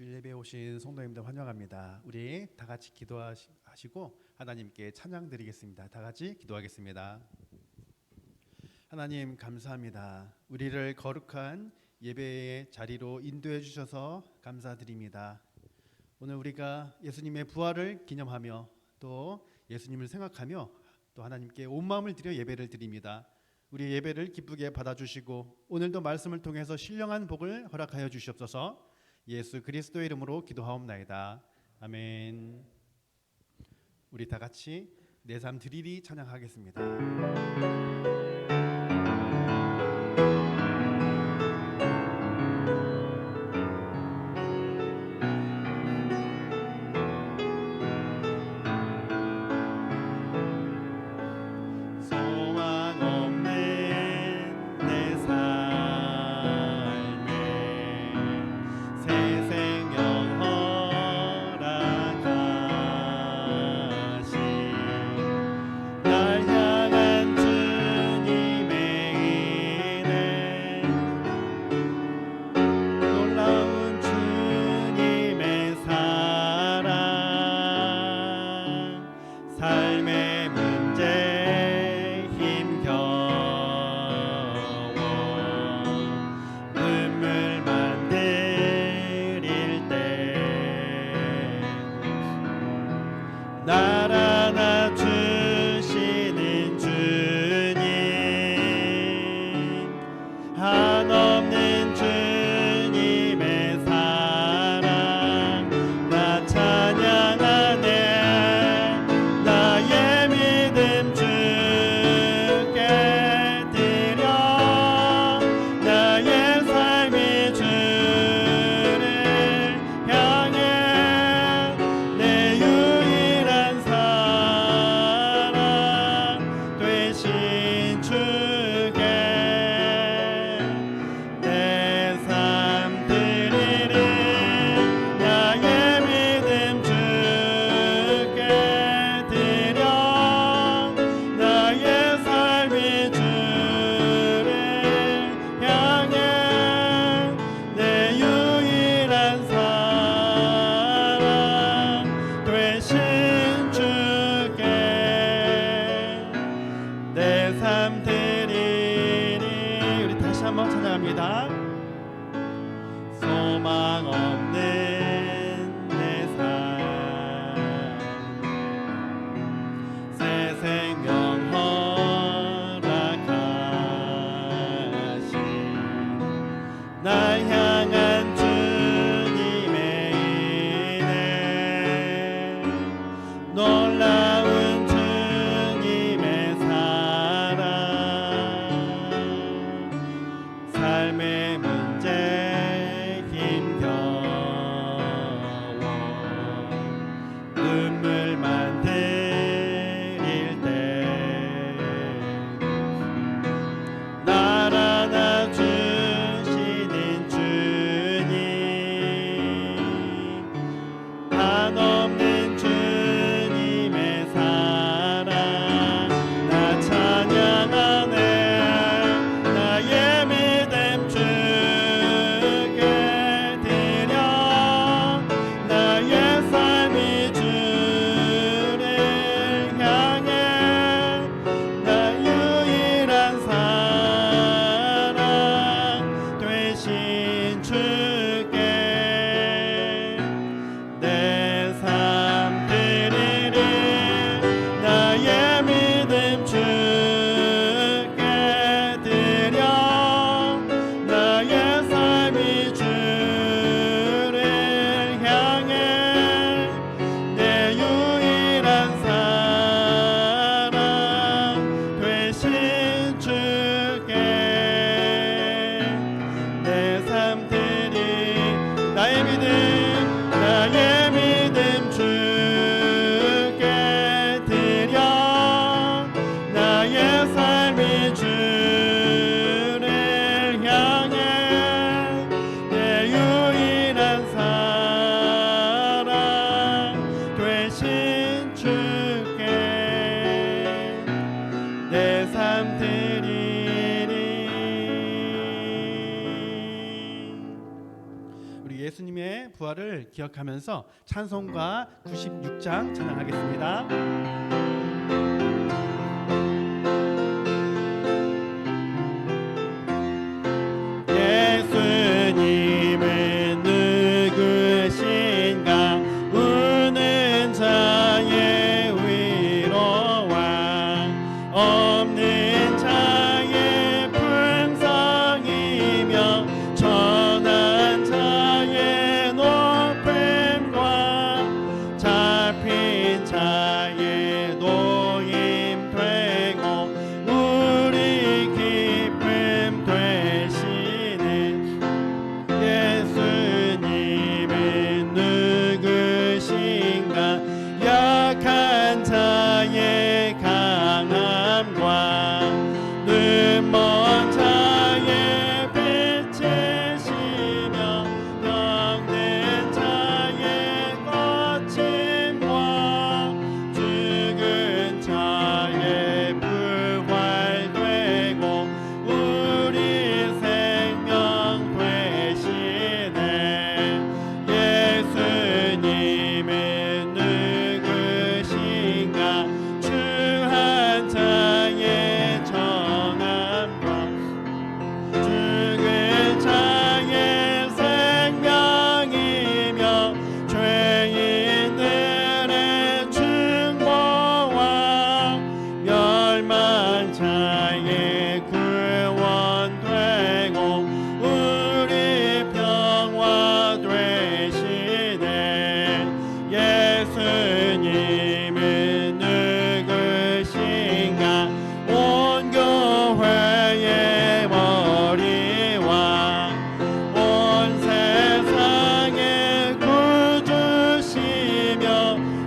주일 예배에 오신 성도님들 환영합니다. 우리 다 같이 기도하시고 하나님께 찬양 드리겠습니다. 다 같이 기도하겠습니다. 하나님 감사합니다. 우리를 거룩한 예배의 자리로 인도해 주셔서 감사드립니다. 오늘 우리가 예수님의 부활을 기념하며 또 예수님을 생각하며 또 하나님께 온 마음을 들여 예배를 드립니다. 우리 예배를 기쁘게 받아주시고 오늘도 말씀을 통해서 신령한 복을 허락하여 주시옵소서. 예수 그리스도의 이름으로 기도하옵나이다. 아멘. 우리 다 같이 내 삶 드리리 찬양하겠습니다. 소망 없는 내 삶, 새 생명 허락하신 날 향한 주님의 은혜, 놀라운 주님의 사랑, 삶의 문제 힘겨워 예수님의 부활을 기억하면서 찬송가 96장 찬양하겠습니다. 예수님은 누구신가 우는 자의 위로와 없는 자의 풍성이며 천한 자의 높음과 잡힌 자의 노임 되고 우리 기쁨 되시는 예수님은 누구신가 약한 자의 강함과 눈먼 자의 빛이시며 병든 자의 거침과 죽은 자의 부활되고 우리 생명 되시네 예수님은 누구신가 주한 자의 정함과 죽은 자의 생명이며 죄인들의 중보와 멸망 자의 구원되고 우리 평화 되시네 예수님은 누구신가 온 교회의 머리와 온 세상의 구주시며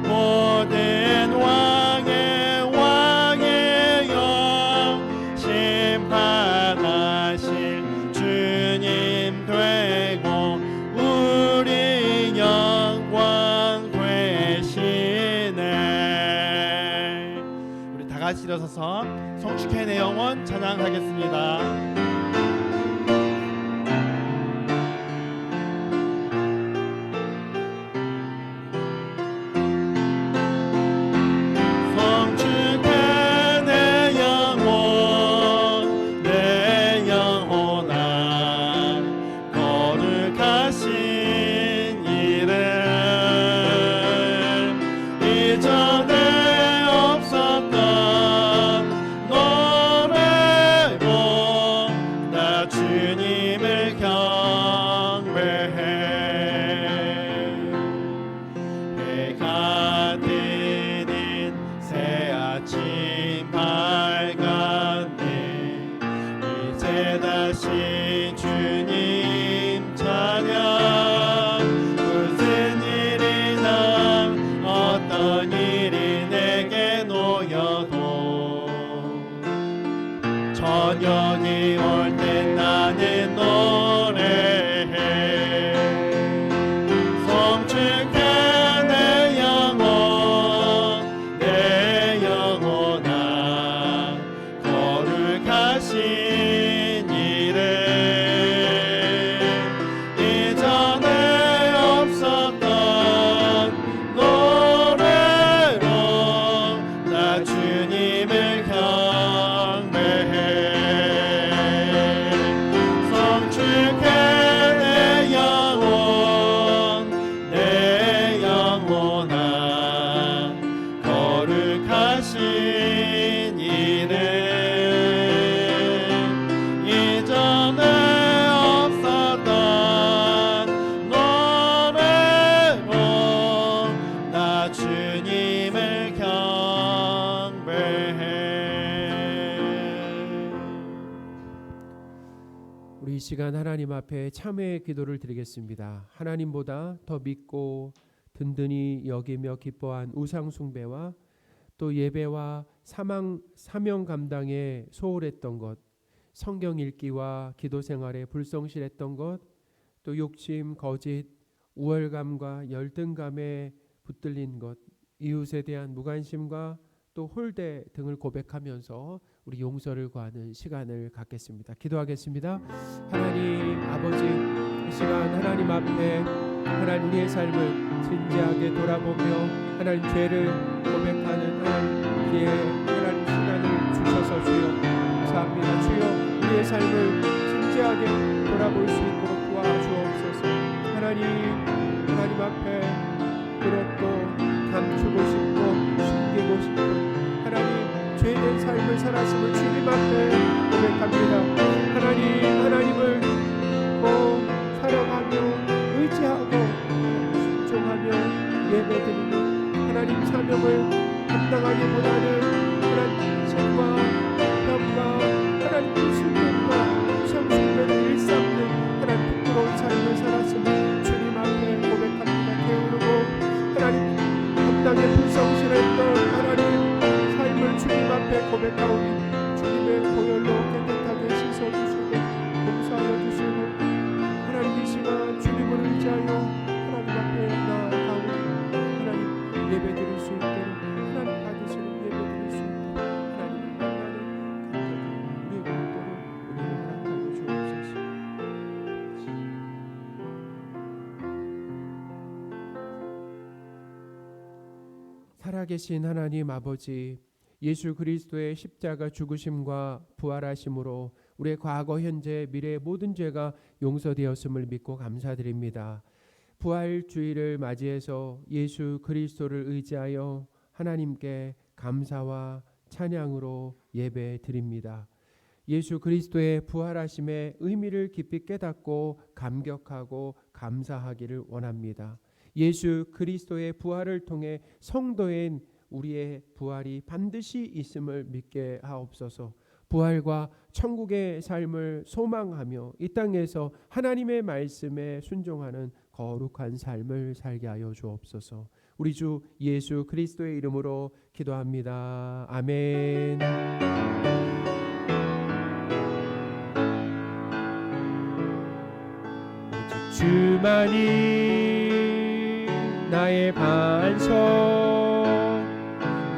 모든 왕의 왕이여 심판하실 주님 되고 우리 영광 되시네 우리 다 같이 일어서서 성축해 내 영혼 찬양하겠습니다. 성축해 내 영혼 내 영혼아 거룩하신 이름 이전에 없었던 노래로 나 주님을 경배해 해가 뜨는 새 아침 밝았네 이제 다시 주님 찬양 무슨 일이나 어떤 일이 내게 놓여도 저녁이 올 때 나는 노래해 성축해 내 영혼 내 영혼아 거룩하신 이름 이전에 없었던 노래로 나 주님을 경배해 성축해 내 영혼 내 영혼아 거룩하신 이름 이전에 없었던 노래로 나 주님을 경배해 우리 이 시간 하나님 앞에 참회의 기도를 드리겠습니다. 하나님보다 더 믿고 든든히 여기며 기뻐한 우상 숭배와 또 예배와 사명 감당에 소홀했던 것, 성경 읽기와 기도 생활에 불성실했던 것, 또 욕심, 거짓, 우월감과 열등감에 붙들린 것, 이웃에 대한 무관심과 또 홀대 등을 고백하면서 우리 용서를 구하는 시간을 갖겠습니다. 기도하겠습니다. 하나님 아버지, 이 시간 하나님 앞에 하나님 우리의 삶을 진지하게 돌아보며 하나님 죄를 고백하는 하나님 기회, 하나님 시간을 주셔서 주여 감사합니다. 주여 우리의 삶을 진지하게 돌아볼 수 있도록 도와주옵소서. 하나님 앞에 그렇고 감추고 싶고 숨기고 싶고 하나님 죄된 삶을 살았음을 주님 앞에 고백합니다. 하나님을 꼭 사랑하며 의지하고 순종하며 예배드리는 하나님 사명을 감당하기보다는 하나님 책과 평과 하나님 순종과 우상숭배를 일삼는 하나님 부끄러운 삶을 살았음을 주님 앞에 고백합니다. 게으르고 하나님 감당에 불성실했던 하나님 삶을 주님 앞에 고백하오니 주님의 보혈로 깨끗하게 씻어주시고 용서하여 주시고 하나님 이 시간 주님을 의지하여 하나님 앞에 나아가고 하나님 예배드릴 수 있도록 하나님 받으시는 예배드릴 수 있도록 하나님을 만나는 감격이 우리에게 있도록 은혜를 허락하여 주옵소서. 살아계신 하나님 아버지, 예수 그리스도의 십자가 죽으심과 부활하심으로 우리의 과거, 현재, 미래의 모든 죄가 용서되었음을 믿고 감사드립니다. 부활주의를 맞이해서 예수 그리스도를 의지하여 하나님께 감사와 찬양으로 예배드립니다. 예수 그리스도의 부활하심의 의미를 깊이 깨닫고 감격하고 감사하기를 원합니다. 예수 그리스도의 부활을 통해 성도인 우리의 부활이 반드시 있음을 믿게 하옵소서. 부활과 천국의 삶을 소망하며 이 땅에서 하나님의 말씀에 순종하는 거룩한 삶을 살게 하여 주옵소서. 우리 주 예수 그리스도의 이름으로 기도합니다. 아멘. 오직 주만이 나의 반석,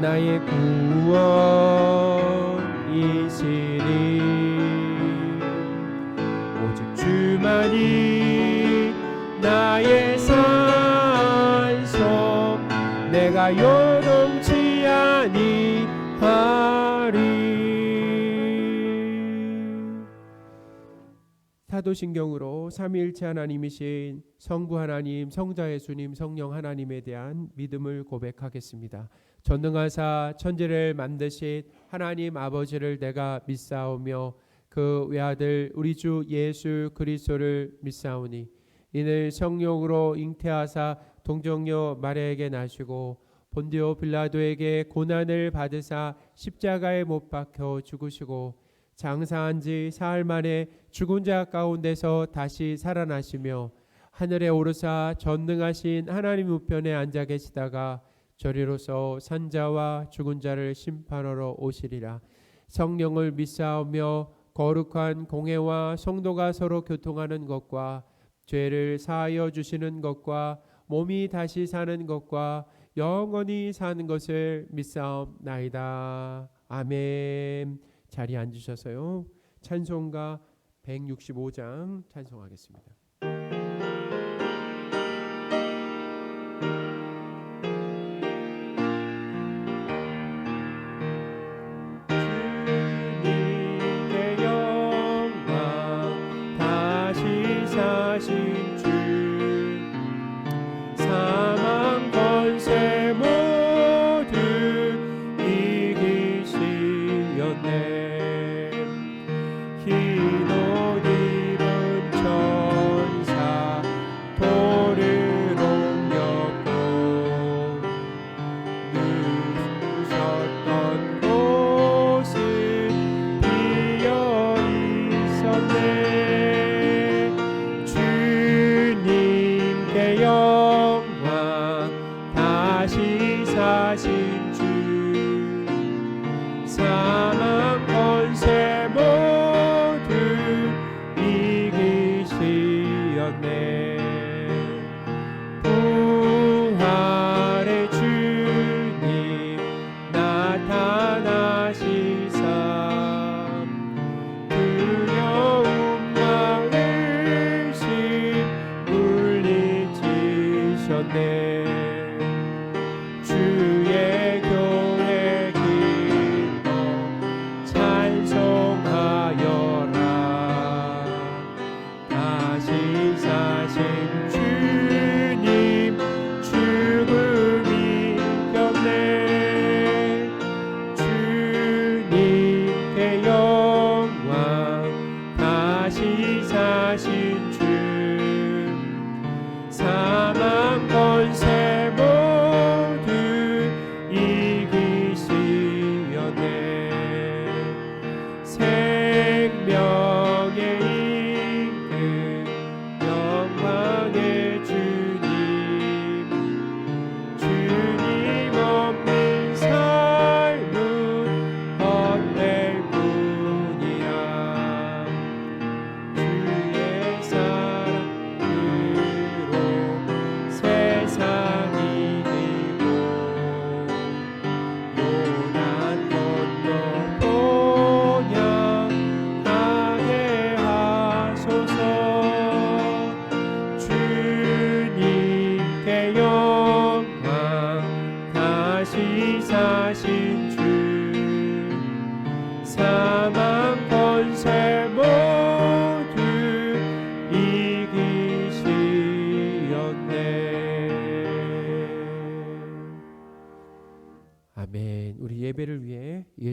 나의 구원이시니 오직 주만이 나의 산성, 내가 요동치 아니하리. 사도신경으로 삼위일체 하나님이신 성부 하나님, 성자 예수님, 성령 하나님에 대한 믿음을 고백하겠습니다. 전능하사 천지를 만드신 하나님 아버지를 내가 믿사오며 그 외아들 우리 주 예수 그리스도를 믿사오니 이는 성령으로 잉태하사 동정녀 마리아에게 나시고 본디오 빌라도에게 고난을 받으사 십자가에 못 박혀 죽으시고 장사한 지 사흘 만에 죽은 자 가운데서 다시 살아나시며 하늘에 오르사 전능하신 하나님 우편에 앉아 계시다가 저리로서 산자와 죽은 자를 심판하러 오시리라. 성령을 믿사오며 거룩한 공회와 성도가 서로 교통하는 것과 죄를 사하여 주시는 것과 몸이 다시 사는 것과 영원히 사는 것을 믿사옵나이다. 아멘. 자리에 앉으셔서요. 찬송가 165장 찬송하겠습니다. 주님께 영광, 다시 사신 주, 사망 권세 모두 이기시었네. 흰 옷 입은 천사 돌을 옮겼고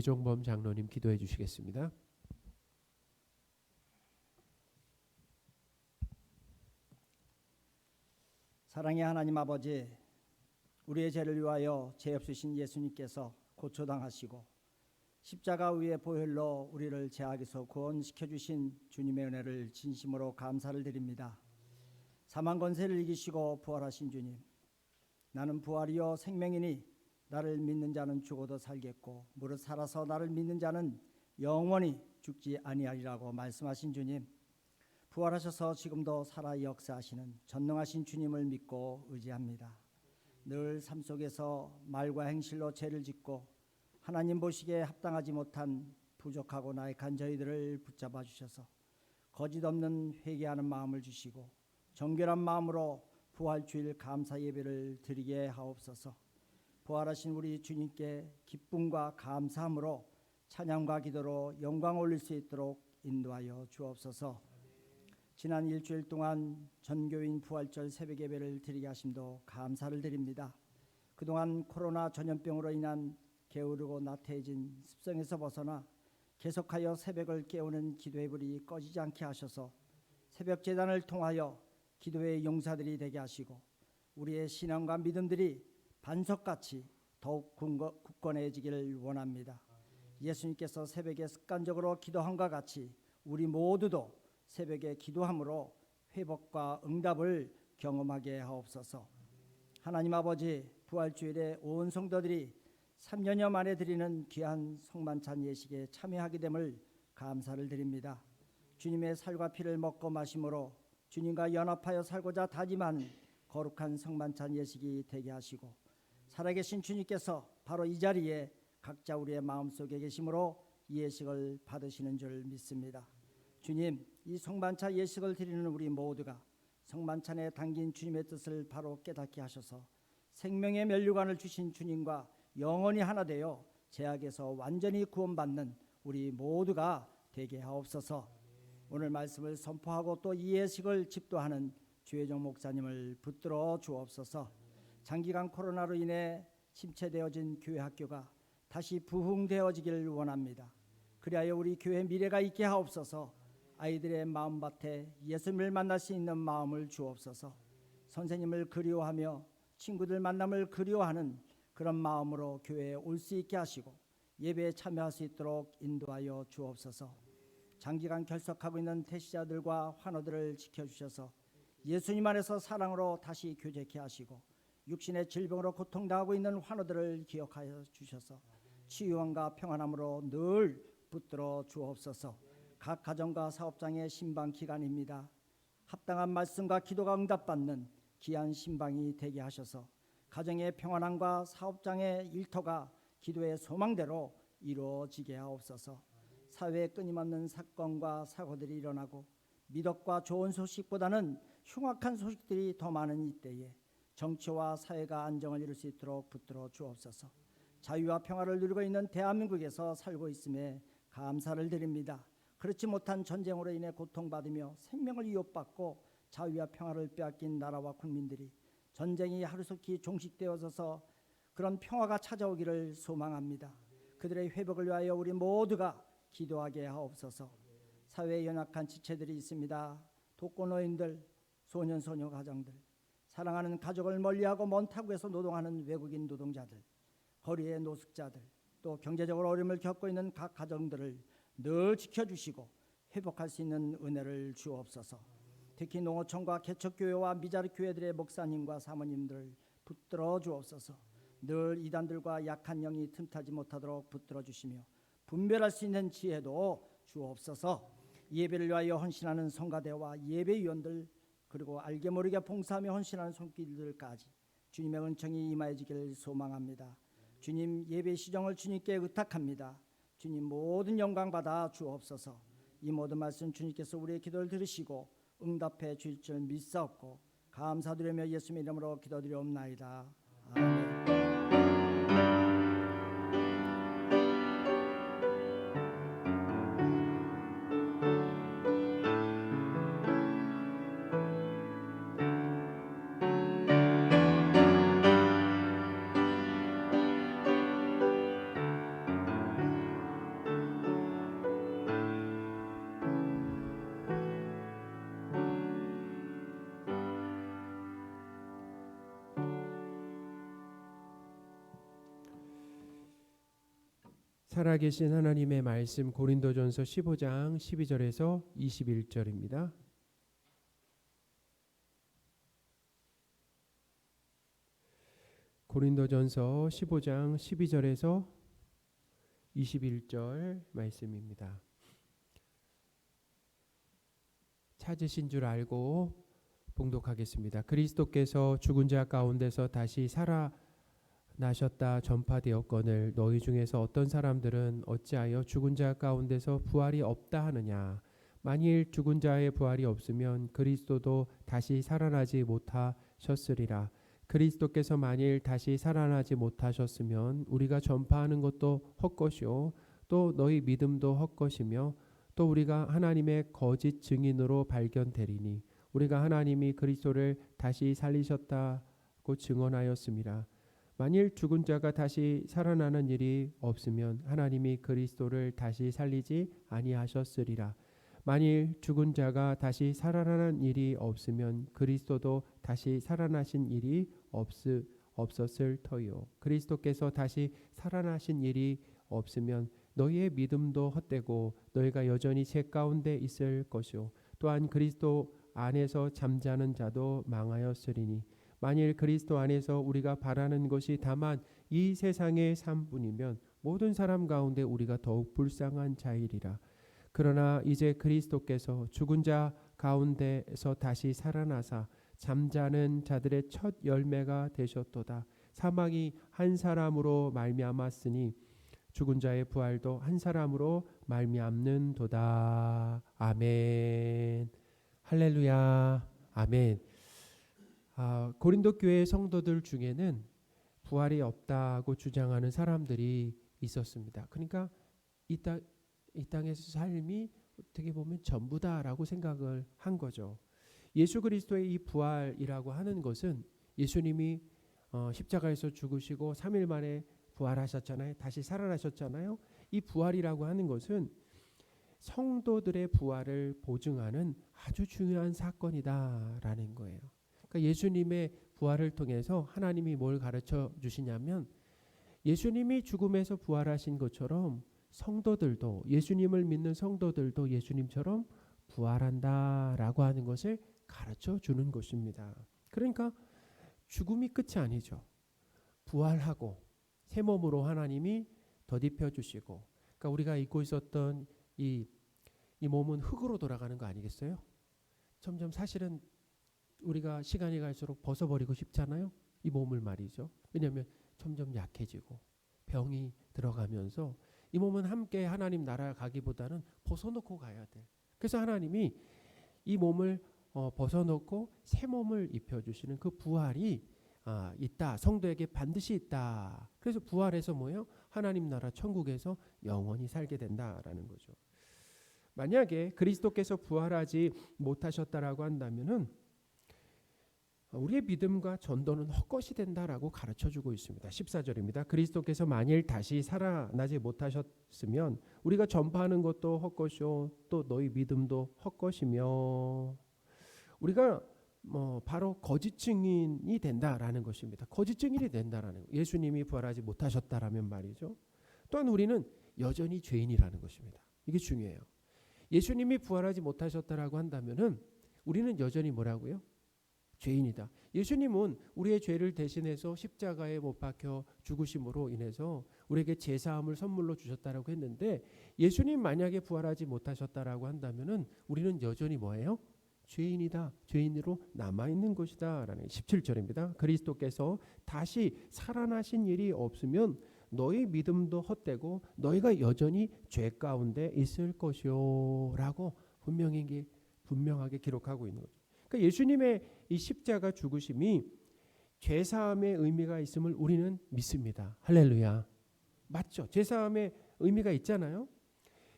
예종범 장로님 기도해 주시겠습니다. 사랑의 하나님 아버지, 우리의 죄를 위하여 죄 없으신 예수님께서 고초당하시고 십자가 위의 보혈로 우리를 죄악에서 구원시켜 주신 주님의 은혜를 진심으로 감사를 드립니다. 사망 권세를 이기시고 부활하신 주님, 나는 부활이요 생명이니 나를 믿는 자는 죽어도 살겠고 무릇 살아서 나를 믿는 자는 영원히 죽지 아니하리라고 말씀하신 주님, 부활하셔서 지금도 살아 역사하시는 전능하신 주님을 믿고 의지합니다. 늘 삶 속에서 말과 행실로 죄를 짓고 하나님 보시기에 합당하지 못한 부족하고 나약한 저희들을 붙잡아 주셔서 거짓 없는 회개하는 마음을 주시고 정결한 마음으로 부활주일 감사 예배를 드리게 하옵소서. 부활하신 우리 주님께 기쁨과 감사함으로 찬양과 기도로 영광 올릴 수 있도록 인도하여 주옵소서. 지난 일주일 동안 전교인 부활절 새벽 예배를 드리게 하심도 감사를 드립니다. 그동안 코로나 전염병으로 인한 게으르고 나태해진 습성에서 벗어나 계속하여 새벽을 깨우는 기도의 불이 꺼지지 않게 하셔서 새벽 제단을 통하여 기도의 용사들이 되게 하시고 우리의 신앙과 믿음들이 반석같이 더욱 굳건해지기를 원합니다. 예수님께서 새벽에 습관적으로 기도함과 같이 우리 모두도 새벽에 기도함으로 회복과 응답을 경험하게 하옵소서. 하나님 아버지, 부활주일에 온 성도들이 3년여 만에 드리는 귀한 성만찬 예식에 참여하게 됨을 감사를 드립니다. 주님의 살과 피를 먹고 마심으로 주님과 연합하여 살고자 다짐한 거룩한 성만찬 예식이 되게 하시고 살아계신 주님께서 바로 이 자리에 각자 우리의 마음속에 계심으로 이 예식을 받으시는 줄 믿습니다. 주님, 이 성만찬 예식을 드리는 우리 모두가 성만찬에 담긴 주님의 뜻을 바로 깨닫게 하셔서 생명의 면류관을 주신 주님과 영원히 하나 되어 죄악에서 완전히 구원받는 우리 모두가 되게 하옵소서. 오늘 말씀을 선포하고 또 이 예식을 집도하는 주혜정 목사님을 붙들어 주옵소서. 장기간 코로나로 인해 침체되어진 교회 학교가 다시 부흥되어지기를 원합니다. 그리하여 우리 교회 미래가 있게 하옵소서. 아이들의 마음밭에 예수님을 만날 수 있는 마음을 주옵소서. 선생님을 그리워하며 친구들 만남을 그리워하는 그런 마음으로 교회에 올 수 있게 하시고 예배에 참여할 수 있도록 인도하여 주옵소서. 장기간 결석하고 있는 태시자들과 환우들을 지켜주셔서 예수님 안에서 사랑으로 다시 교제케 하시고 육신의 질병으로 고통당하고 있는 환우들을 기억하여 주셔서 치유함과 평안함으로 늘 붙들어 주옵소서. 각 가정과 사업장의 신방 기간입니다. 합당한 말씀과 기도가 응답받는 귀한 신방이 되게 하셔서 가정의 평안함과 사업장의 일터가 기도의 소망대로 이루어지게 하옵소서. 사회에 끊임없는 사건과 사고들이 일어나고 미덕과 좋은 소식보다는 흉악한 소식들이 더 많은 이때에 정치와 사회가 안정을 이룰 수 있도록 붙들어 주옵소서. 자유와 평화를 누리고 있는 대한민국에서 살고 있음에 감사를 드립니다. 그렇지 못한 전쟁으로 인해 고통받으며 생명을 위협받고 자유와 평화를 빼앗긴 나라와 국민들이 전쟁이 하루속히 종식되어져서 그런 평화가 찾아오기를 소망합니다. 그들의 회복을 위하여 우리 모두가 기도하게 하옵소서. 사회에 연약한 지체들이 있습니다. 독거노인들, 소년소녀 가정들, 사랑하는 가족을 멀리하고 먼 타국에서 노동하는 외국인 노동자들, 거리의 노숙자들, 또 경제적으로 어려움을 겪고 있는 각 가정들을 늘 지켜주시고 회복할 수 있는 은혜를 주옵소서. 특히 농어촌과 개척교회와 미자립교회들의 목사님과 사모님들을 붙들어 주옵소서. 늘 이단들과 약한 영이 틈타지 못하도록 붙들어 주시며 분별할 수 있는 지혜도 주옵소서. 예배를 위하여 헌신하는 성가대와 예배위원들 그리고 알게 모르게 봉사하며 헌신하는 손길들까지 주님의 은총이 임하여지기를 소망합니다. 주님, 예배 시정을 주님께 의탁합니다. 주님, 모든 영광 받아 주옵소서. 이 모든 말씀 주님께서 우리의 기도를 들으시고 응답해 주실 줄 믿사옵고 감사드리며 예수님의 이름으로 기도드리옵나이다. 아멘. 살아계신 하나님의 말씀 고린도전서 15장 12절에서 21절입니다. 고린도전서 15장 12절에서 21절 말씀입니다. 찾으신 줄 알고 봉독하겠습니다. 그리스도께서 죽은 자 가운데서 다시 살아나셨다 전파되었거늘 너희 중에서 어떤 사람들은 어찌하여 죽은 자 가운데서 부활이 없다 하느냐. 만일 죽은 자의 부활이 없으면 그리스도도 다시 살아나지 못하셨으리라. 그리스도께서 만일 다시 살아나지 못하셨으면 우리가 전파하는 것도 헛것이요 또 너희 믿음도 헛것이며 또 우리가 하나님의 거짓 증인으로 발견되리니 우리가 하나님이 그리스도를 다시 살리셨다고 증언하였습니다. 만일 죽은 자가 다시 살아나는 일이 없으면 하나님이 그리스도를 다시 살리지 아니하셨으리라. 만일 죽은 자가 다시 살아나는 일이 없으면 그리스도도 다시 살아나신 일이 없었을 터요. 그리스도께서 다시 살아나신 일이 없으면 너희의 믿음도 헛되고 너희가 여전히 죄 가운데 있을 것이요 또한 그리스도 안에서 잠자는 자도 망하였으리니 만일 그리스도 안에서 우리가 바라는 것이 다만 이 세상의 삶뿐이면 모든 사람 가운데 우리가 더욱 불쌍한 자이리라. 그러나 이제 그리스도께서 죽은 자 가운데서 다시 살아나사 잠자는 자들의 첫 열매가 되셨도다. 사망이 한 사람으로 말미암았으니 죽은 자의 부활도 한 사람으로 말미암는도다. 아멘. 할렐루야. 아멘. 고린도 교회 성도들 중에는 부활이 없다고 주장하는 사람들이 있었습니다. 그러니까 이 땅에서 삶이 어떻게 보면 전부다라고 생각을 한 거죠. 예수 그리스도의 이 부활이라고 하는 것은 예수님이 십자가에서 죽으시고 3일 만에 부활하셨잖아요. 다시 살아나셨잖아요. 이 부활이라고 하는 것은 성도들의 부활을 보증하는 아주 중요한 사건이다라는 거예요. 그러니까 예수님의 부활을 통해서 하나님이 뭘 가르쳐 주시냐면 예수님이 죽음에서 부활하신 것처럼 성도들도 예수님을 믿는 성도들도 예수님처럼 부활한다라고 하는 것을 가르쳐 주는 것입니다. 그러니까 죽음이 끝이 아니죠. 부활하고 새 몸으로 하나님이 덧입혀 주시고, 그러니까 우리가 입고 있었던 이 몸은 흙으로 돌아가는 거 아니겠어요? 점점 사실은 우리가 시간이 갈수록 벗어버리고 싶잖아요. 이 몸을 말이죠. 왜냐하면 점점 약해지고 병이 들어가면서 이 몸은 함께 하나님 나라 가기보다는 벗어놓고 가야 돼. 그래서 하나님이 이 몸을 벗어놓고 새 몸을 입혀주시는 그 부활이 있다. 성도에게 반드시 있다. 그래서 부활해서 뭐예요? 하나님 나라 천국에서 영원히 살게 된다라는 거죠. 만약에 그리스도께서 부활하지 못하셨다라고 한다면은 우리의 믿음과 전도는 헛것이 된다라고 가르쳐주고 있습니다. 14절입니다. 그리스도께서 만일 다시 살아나지 못하셨으면 우리가 전파하는 것도 헛것이요 또 너희 믿음도 헛것이며, 우리가 바로 거짓 증인이 된다라는 것입니다. 거짓 증인이 된다라는 거. 예수님이 부활하지 못하셨다라면 말이죠. 또한 우리는 여전히 죄인이라는 것입니다. 이게 중요해요. 예수님이 부활하지 못하셨다라고 한다면은 우리는 여전히 뭐라고요? 죄인이다. 예수님은 우리의 죄를 대신해서 십자가에 못 박혀 죽으심으로 인해서 우리에게 제사함을 선물로 주셨다라고 했는데, 예수님 만약에 부활하지 못하셨다라고 한다면은 우리는 여전히 뭐예요? 죄인이다. 죄인으로 남아있는 것이다 라는 17절입니다. 그리스도께서 다시 살아나신 일이 없으면 너희 믿음도 헛되고 너희가 여전히 죄 가운데 있을 것이요 라고 분명하게 기록하고 있는 거죠. 그러니까 예수님의 이 십자가 죽으심이 죄사함의 의미가 있음을 우리는 믿습니다. 할렐루야. 맞죠? 죄사함의 의미가 있잖아요.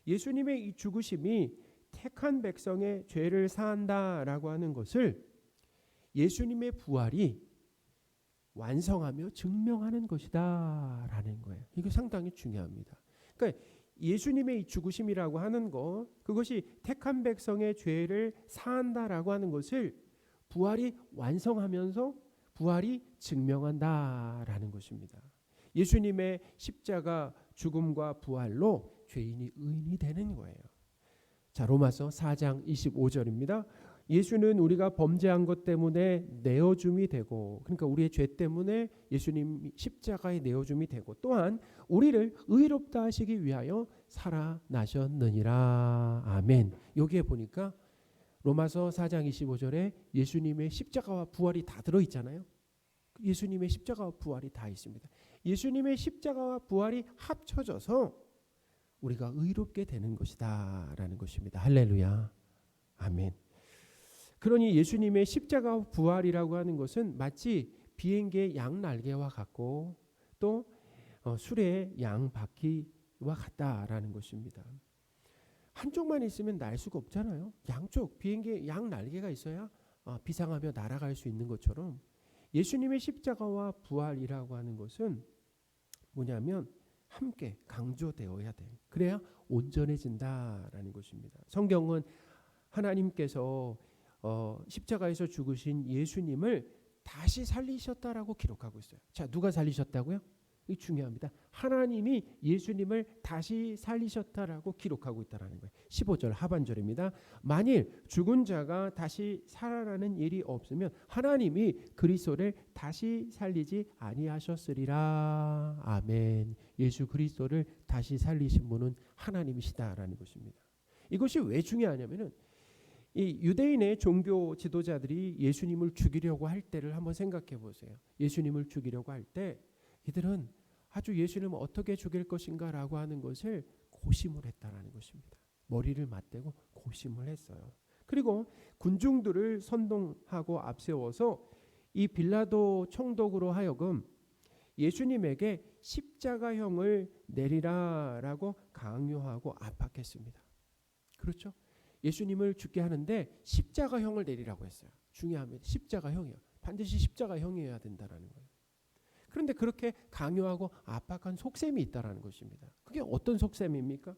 예수님의 이 죽으심이 택한 백성의 죄를 사한다라고 하는 것을 예수님의 부활이 완성하며 증명하는 것이다 라는 거예요. 이거 상당히 중요합니다. 그러니까 예수님의 이 죽으심이라고 하는 것, 그것이 택한 백성의 죄를 사한다라고 하는 것을 부활이 완성하면서 부활이 증명한다라는 것입니다. 예수님의 십자가 죽음과 부활로 죄인이 의인이 되는 거예요. 자, 로마서 4장 25절입니다. 예수는 우리가 범죄한 것 때문에 내어줌이 되고, 그러니까 우리의 죄 때문에 예수님이 십자가에 내어줌이 되고, 또한 우리를 의롭다 하시기 위하여 살아나셨느니라. 아멘. 여기에 보니까 로마서 4장 25절에 예수님의 십자가와 부활이 다 들어있잖아요. 예수님의 십자가와 부활이 다 있습니다. 예수님의 십자가와 부활이 합쳐져서 우리가 의롭게 되는 것이다 라는 것입니다. 할렐루야. 아멘. 그러니 예수님의 십자가 부활이라고 하는 것은 마치 비행기의 양 날개와 같고 또 수레의 양 바퀴와 같다라는 것입니다. 한쪽만 있으면 날 수가 없잖아요. 양쪽 비행기의 양 날개가 있어야 비상하며 날아갈 수 있는 것처럼 예수님의 십자가와 부활이라고 하는 것은 뭐냐면 함께 강조되어야 돼. 그래야 온전해진다라는 것입니다. 성경은 하나님께서 십자가에서 죽으신 예수님을 다시 살리셨다라고 기록하고 있어요. 자, 누가 살리셨다고요? 이 중요합니다. 하나님이 예수님을 다시 살리셨다라고 기록하고 있다라는 거예요. 15절 하반절입니다. 만일 죽은 자가 다시 살아나는 일이 없으면 하나님이 그리스도를 다시 살리지 아니하셨으리라. 아멘. 예수 그리스도를 다시 살리신 분은 하나님이시다라는 것입니다. 이것이 왜 중요하냐면은 이 유대인의 종교 지도자들이 예수님을 죽이려고 할 때를 한번 생각해 보세요. 예수님을 죽이려고 할 때 이들은 아주 예수님을 어떻게 죽일 것인가라고 하는 것을 고심을 했다라는 것입니다. 머리를 맞대고 고심을 했어요. 그리고 군중들을 선동하고 앞세워서 이 빌라도 총독으로 하여금 예수님에게 십자가형을 내리라라고 강요하고 압박했습니다. 그렇죠? 예수님을 죽게 하는데 십자가형을 내리라고 했어요. 중요합니다. 십자가형이요. 반드시 십자가형이어야 된다라는 거예요. 그런데 그렇게 강요하고 압박한 속셈이 있다라는 것입니다. 그게 어떤 속셈입니까?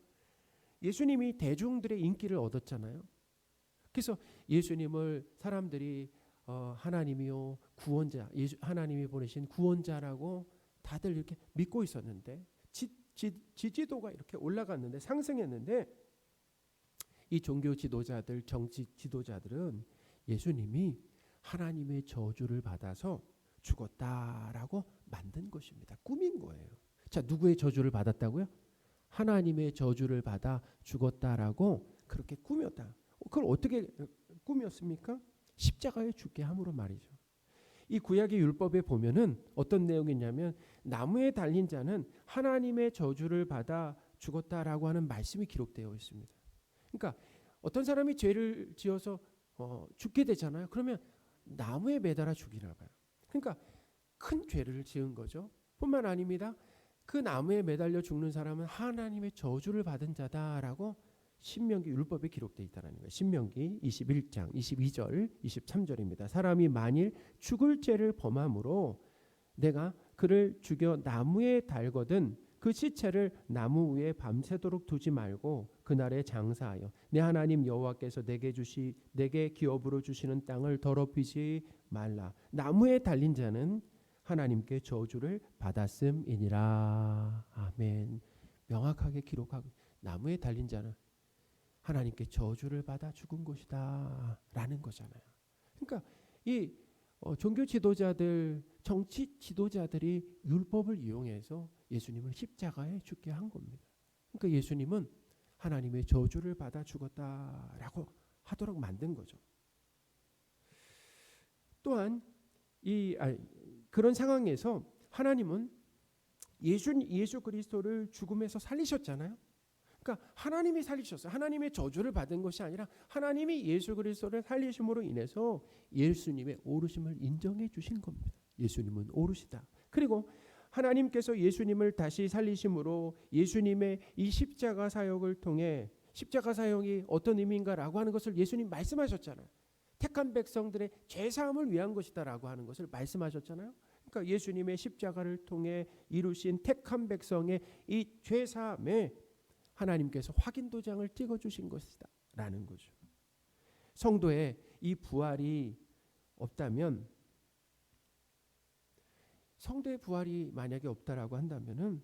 예수님이 대중들의 인기를 얻었잖아요. 그래서 예수님을 사람들이 하나님이요 구원자, 하나님이 보내신 구원자라고 다들 이렇게 믿고 있었는데 지지도가 이렇게 올라갔는데 상승했는데 이 종교 지도자들, 정치 지도자들은 예수님이 하나님의 저주를 받아서 죽었다라고 만든 것입니다. 꾸민 거예요. 자, 누구의 저주를 받았다고요? 하나님의 저주를 받아 죽었다라고 그렇게 꾸몄다. 그걸 어떻게 꾸몄습니까? 십자가에 죽게 함으로 말이죠. 이 구약의 율법에 보면은 어떤 내용이 있냐면 나무에 달린 자는 하나님의 저주를 받아 죽었다라고 하는 말씀이 기록되어 있습니다. 그러니까 어떤 사람이 죄를 지어서 죽게 되잖아요. 그러면 나무에 매달아 죽이나 봐요. 그러니까 큰 죄를 지은 거죠. 뿐만 아닙니다. 그 나무에 매달려 죽는 사람은 하나님의 저주를 받은 자다라고 신명기 율법에 기록되어 있다는 거예요. 신명기 21장 22절 23절입니다. 사람이 만일 죽을 죄를 범함으로 내가 그를 죽여 나무에 달거든 그 시체를 나무 위에 밤새도록 두지 말고 그날에 장사하여 내 하나님 여호와께서 내게 기업으로 주시는 땅을 더럽히지 말라. 나무에 달린 자는 하나님께 저주를 받았음이니라. 아멘. 명확하게 기록하고 나무에 달린 자는 하나님께 저주를 받아 죽은 것이다 라는 거잖아요. 그러니까 이 종교 지도자들, 정치 지도자들이 율법을 이용해서 예수님을 십자가에 죽게 한 겁니다. 그러니까 예수님은 하나님의 저주를 받아 죽었다라고 하도록 만든 거죠. 또한 그런 상황에서 하나님은 예수 그리스도를 죽음에서 살리셨잖아요. 그러니까 하나님이 살리셨어요. 하나님의 저주를 받은 것이 아니라 하나님이 예수 그리스도를 살리심으로 인해서 예수님의 오르심을 인정해 주신 겁니다. 예수님은 오르시다. 그리고 하나님께서 예수님을 다시 살리심으로 예수님의 이 십자가 사역을 통해 십자가 사역이 어떤 의미인가라고 하는 것을 예수님 말씀하셨잖아요. 택한 백성들의 죄사함을 위한 것이다라고 하는 것을 말씀하셨잖아요. 그러니까 예수님의 십자가를 통해 이루신 택한 백성의 이 죄사함에 하나님께서 확인 도장을 찍어주신 것이다 라는 거죠. 성도의 이 부활이 없다면, 성도의 부활이 만약에 없다라고 한다면은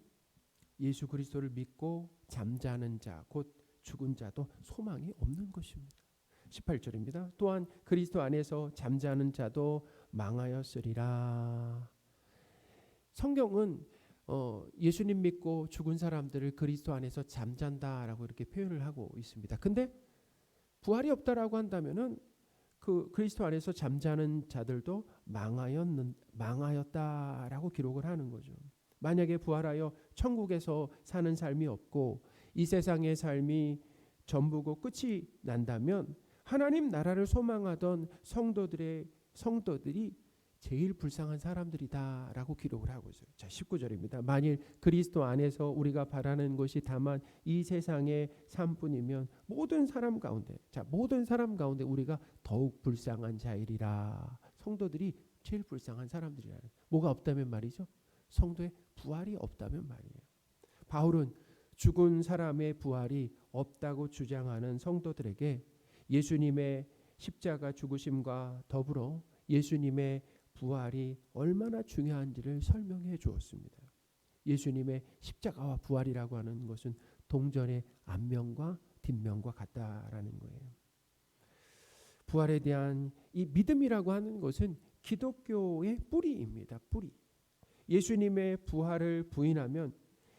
예수 그리스도를 믿고 잠자는 자, 곧 죽은 자도 소망이 없는 것입니다. 18절입니다. 또한 그리스도 안에서 잠자는 자도 망하였으리라. 성경은 예수님 믿고 죽은 사람들을 그리스도 안에서 잠잔다라고 이렇게 표현을 하고 있습니다. 근데 부활이 없다라고 한다면은 그 그리스도 안에서 잠자는 자들도 망하였다라고 기록을 하는 거죠. 만약에 부활하여 천국에서 사는 삶이 없고 이 세상의 삶이 전부고 끝이 난다면 하나님 나라를 소망하던 성도들이 제일 불쌍한 사람들이다라고 기록을 하고 있어요. 자, 19절입니다. 만일 그리스도 안에서 우리가 바라는 것이 다만 이 세상의 삶뿐이면 모든 사람 가운데 우리가 더욱 불쌍한 자이리라. 성도들이 제일 불쌍한 사람들이라는. 뭐가 없다면 말이죠? 성도의 부활이 없다면 말이에요. 바울은 죽은 사람의 부활이 없다고 주장하는 성도들에게 예수님의 십자가 죽으심과 더불어 예수님의 부활이 얼마나 중요한지를 설명해 주었습니다. 예수님의 십자가와 부활이라고 하는 것은 동전의 앞면과 뒷면과 같다라는 거예요. 부활에 대한 이 믿음이라고 하는 것은 기독교의 뿌리입니다. 뿌리. 예수님의 부활을 부인하면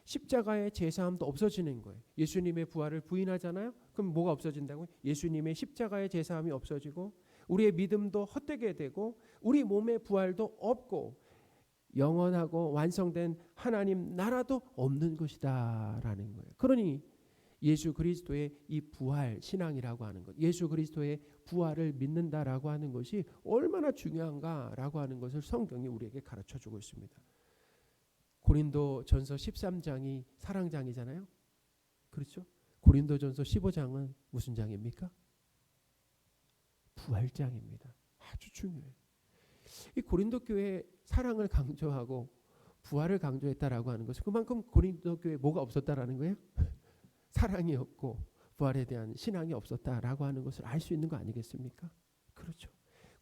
십자가의 제사함도 없어지는 거예요. 예수님의 부활을 부인하잖아요. 그럼 뭐가 없어진다고요? 예수님의 십자가의 제사함이 없어지고 우리의 믿음도 헛되게 되고 우리 몸의 부활도 없고 영원하고 완성된 하나님 나라도 없는 것이다 라는 거예요. 그러니 예수 그리스도의 이 부활 신앙이라고 하는 것, 예수 그리스도의 부활을 믿는다라고 하는 것이 얼마나 중요한가라고 하는 것을 성경이 우리에게 가르쳐주고 있습니다. 고린도전서 13장이 사랑장이잖아요. 그렇죠? 고린도전서 15장은 무슨 장입니까? 부활장입니다. 아주 중요해요. 이 고린도 교회의 사랑을 강조하고 부활을 강조했다라고 하는 것은 그만큼 고린도 교회에 뭐가 없었다라는 거예요? 사랑이 없고 부활에 대한 신앙이 없었다라고 하는 것을 알 수 있는 거 아니겠습니까? 그렇죠.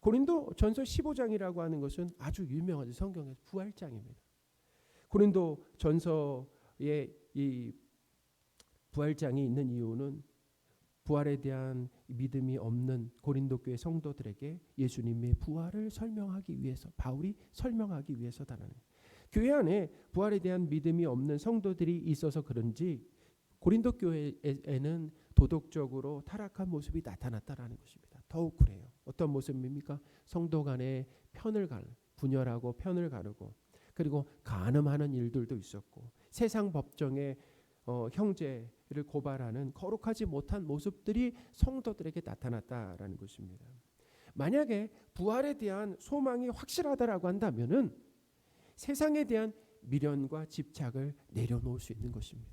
고린도전서 15장이라고 하는 것은 아주 유명하죠. 성경의 부활장입니다. 고린도전서에 이 부활장이 있는 이유는 부활에 대한 믿음이 없는 고린도 교회 성도들에게 예수님의 부활을 설명하기 위해서, 바울이 설명하기 위해서다라는 거예요. 교회 안에 부활에 대한 믿음이 없는 성도들이 있어서 그런지 고린도 교회에는 도덕적으로 타락한 모습이 나타났다라는 것입니다. 더욱 그래요. 어떤 모습입니까? 성도 간에 분열하고 편을 가르고 그리고 간음하는 일들도 있었고 세상 법정에 형제를 고발하는 거룩하지 못한 모습들이 성도들에게 나타났다라는 것입니다. 만약에 부활에 대한 소망이 확실하다라고 한다면은 세상에 대한 미련과 집착을 내려놓을 수 있는 것입니다.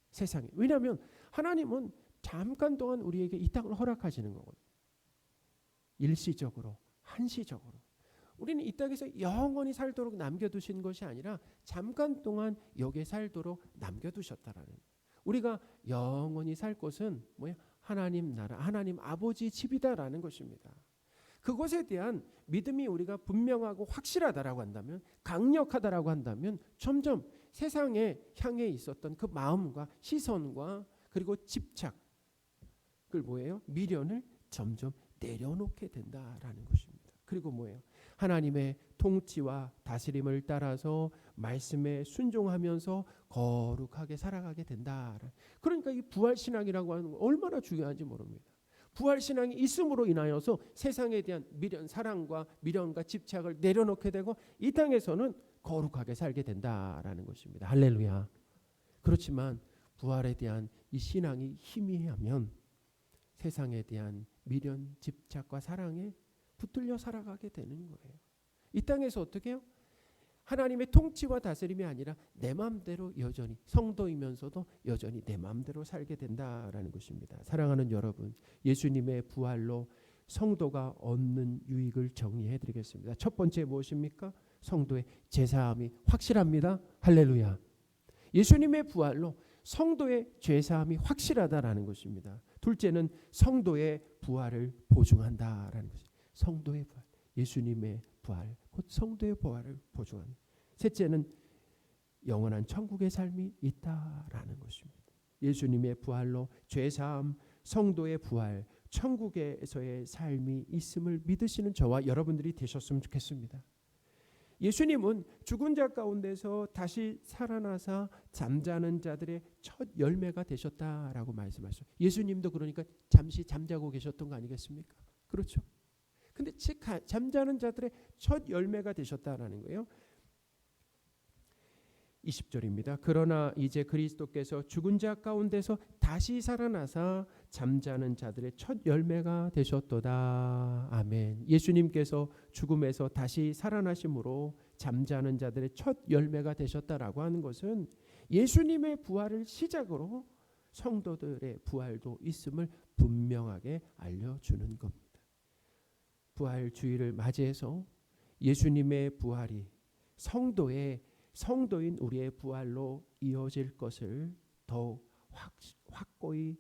세상에. 왜냐하면 하나님은 잠깐 동안 우리에게 이 땅을 허락하시는 거거든요. 일시적으로, 한시적으로. 우리는 이 땅에서 영원히 살도록 남겨두신 것이 아니라 잠깐 동안 여기에 살도록 남겨두셨다라는 거예요. 우리가 영원히 살 곳은 뭐예요? 하나님 나라, 하나님 아버지 집이다라는 것입니다. 그것에 대한 믿음이 우리가 분명하고 확실하다라고 한다면, 강력하다라고 한다면 점점 세상에 향해 있었던 그 마음과 시선과 그리고 집착을 뭐예요? 미련을 점점 내려놓게 된다라는 것입니다. 그리고 뭐예요? 하나님의 통치와 다스림을 따라서 말씀에 순종하면서 거룩하게 살아가게 된다. 그러니까 이 부활신앙이라고 하는 건 얼마나 중요한지 모릅니다. 부활신앙이 있음으로 인하여서 세상에 대한 미련, 사랑과 미련과 집착을 내려놓게 되고 이 땅에서는 거룩하게 살게 된다라는 것입니다. 할렐루야. 그렇지만 부활에 대한 이 신앙이 희미하면 세상에 대한 미련, 집착과 사랑에 붙들려 살아가게 되는 거예요. 이 땅에서 어떻게 해요? 하나님의 통치와 다스림이 아니라 내 마음대로 여전히 성도이면서도 여전히 내 마음대로 살게 된다라는 것입니다. 사랑하는 여러분, 예수님의 부활로 성도가 얻는 유익을 정리해 드리겠습니다. 첫 번째 무엇입니까? 성도의 제사함이 확실합니다. 할렐루야. 예수님의 부활로 성도의 죄사함이 확실하다라는 것입니다. 둘째는 성도의 부활을 보증한다라는 것입니다. 성도의 부활, 예수님의 부활, 곧 성도의 부활을 보증하는. 셋째는 영원한 천국의 삶이 있다라는 것입니다. 예수님의 부활로 죄사함, 성도의 부활, 천국에서의 삶이 있음을 믿으시는 저와 여러분들이 되셨으면 좋겠습니다. 예수님은 죽은 자 가운데서 다시 살아나사 잠자는 자들의 첫 열매가 되셨다라고 말씀하셨어요. 예수님도 그러니까 잠시 잠자고 계셨던 거 아니겠습니까? 그렇죠. 근데 잠자는 자들의 첫 열매가 되셨다라는 거예요. 20절입니다. 그러나 이제 그리스도께서 죽은 자 가운데서 다시 살아나사 잠자는 자들의 첫 열매가 되셨도다. 아멘. 예수님께서 죽음에서 다시 살아나심으로 잠자는 자들의 첫 열매가 되셨다라고 하는 것은 예수님의 부활을 시작으로 성도들의 부활도 있음을 분명하게 알려주는 겁니다. 부활 주일을 맞이해서 예수님의 부활이 성도인 우리의 부활로 이어질 것을 더욱 확고히